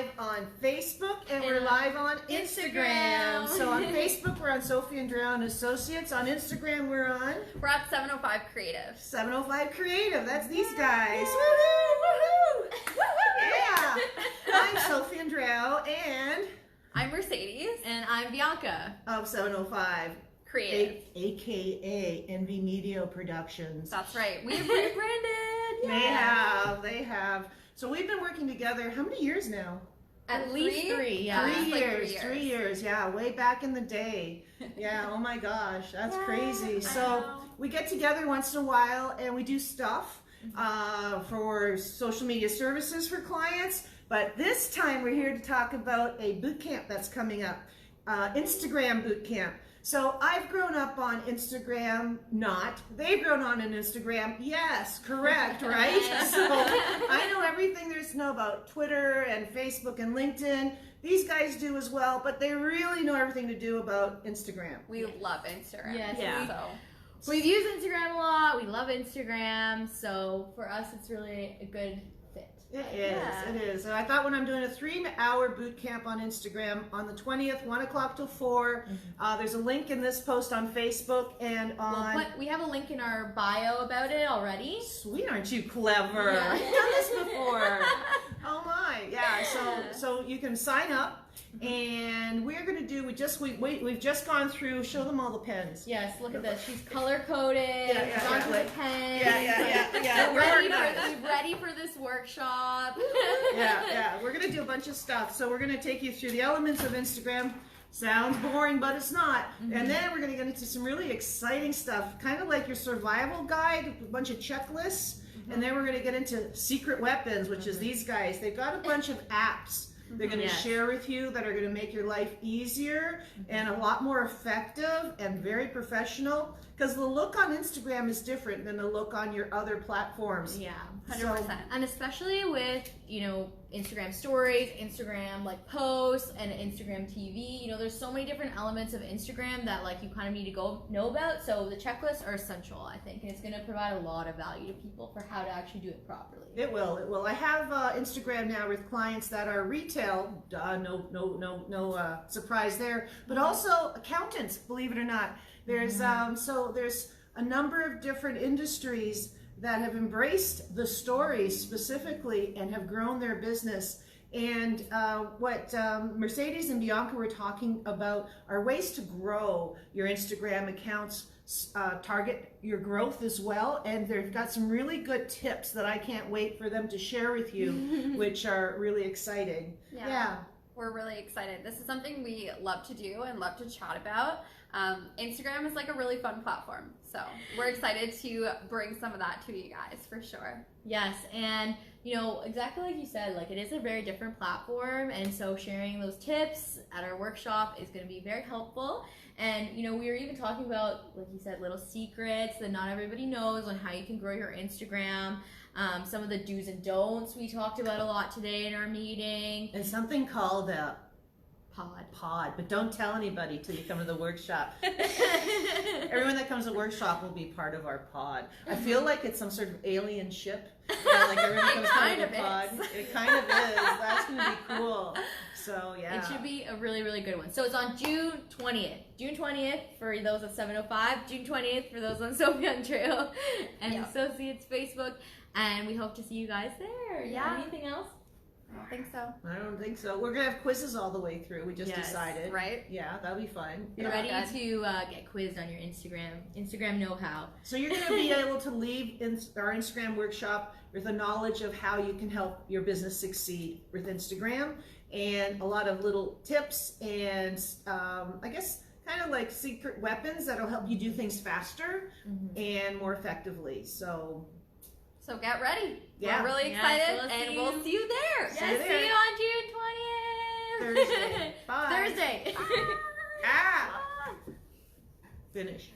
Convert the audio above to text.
live on Facebook and we're live on Instagram. So on Facebook, we're on Sophie and Drew and Associates. On Instagram, we're at 705 Creative. 705 Creative. That's these guys. Woohoo! Woohoo! Yeah. I'm Sophie and Drew, and I'm Mercedes. And I'm Bianca. Of 705 Creative. AKA Envy Media Productions. That's right. We have rebranded. Yeah. They have. So we've been working together, how many years now? At least three, yeah. 3 years, yeah, way back in the day. Yeah, oh my gosh, that's crazy. So we get together once in a while and we do stuff for social media services for clients. But this time we're here to talk about a boot camp that's coming up, Instagram boot camp. So I've grown up on Instagram, not. They've grown on an Instagram, yes, correct, right? So I know everything there is to know about Twitter and Facebook and LinkedIn. These guys do as well, but they really know everything to do about Instagram. We love Instagram. Yes, yeah. We've used Instagram a lot. We love Instagram. So for us, it's really a good fit. It is. And I thought when I'm doing a 3-hour boot camp on Instagram on the 20th, 1 o'clock till 4, there's a link in this post on Facebook and on... we have a link in our bio about it already. Sweet, aren't you clever? Yeah. I've done this before. Oh my, yeah. So you can sign up, and we're gonna do. We've just gone through. Show them all the pens. Yes, look at this. She's color coded. Yeah, gone through the pens. Yeah. We're ready for this workshop. Yeah. We're gonna do a bunch of stuff. So we're gonna take you through the elements of Instagram. Sounds boring, but it's not. And then we're gonna get into some really exciting stuff, kind of like your survival guide, a bunch of checklists. And then we're going to get into secret weapons, which is these guys. They've got a bunch of apps they're going to share with you that are going to make your life easier and a lot more effective and very professional. Because the look on Instagram is different than the look on your other platforms. Yeah, 100%. And especially with, Instagram stories, Instagram posts, and Instagram TV. There's so many different elements of Instagram that you kind of need to know about. So the checklists are essential, I think, and it's going to provide a lot of value to people for how to actually do it properly. It will. I have Instagram now with clients that are retail. No surprise there. But also accountants, believe it or not. There's there's a number of different industries that have embraced the stories specifically and have grown their business. And what Mercedes and Bianca were talking about are ways to grow your Instagram accounts, target your growth as well. And they've got some really good tips that I can't wait for them to share with you, which are really exciting. Yeah. We're really excited. This is something we love to do and love to chat about. Instagram is a really fun platform. So we're excited to bring some of that to you guys for sure. Yes, and exactly like you said, it is a very different platform, and so sharing those tips at our workshop is going to be very helpful. And we were even talking about, like you said, little secrets that not everybody knows on how you can grow your Instagram. Some of the do's and don'ts we talked about a lot today in our meeting. And something called a pod, but don't tell anybody till you come to the workshop. Everyone that comes to the workshop will be part of our pod. I feel like it's some sort of alien ship. Everyone comes to the pod. It kind of is. That's gonna be cool. So yeah, it should be a really, really good one. So it's on June 20th. June 20th for those at 705. June 20th for those on Sophie and Drew and Associates Facebook. And we hope to see you guys there. Yeah. Anything else? I don't think so. We're gonna have quizzes all the way through. We just decided, right? Yeah, that'll be fun. Be ready to get quizzed on your Instagram know-how. So you're gonna be able to leave our Instagram workshop with a knowledge of how you can help your business succeed with Instagram, and a lot of little tips and I guess kind of like secret weapons that'll help you do things faster and more effectively. So get ready. Yeah. We're really excited, so we'll see you there. See you on June 20th. Thursday. Bye. Thursday. Finish.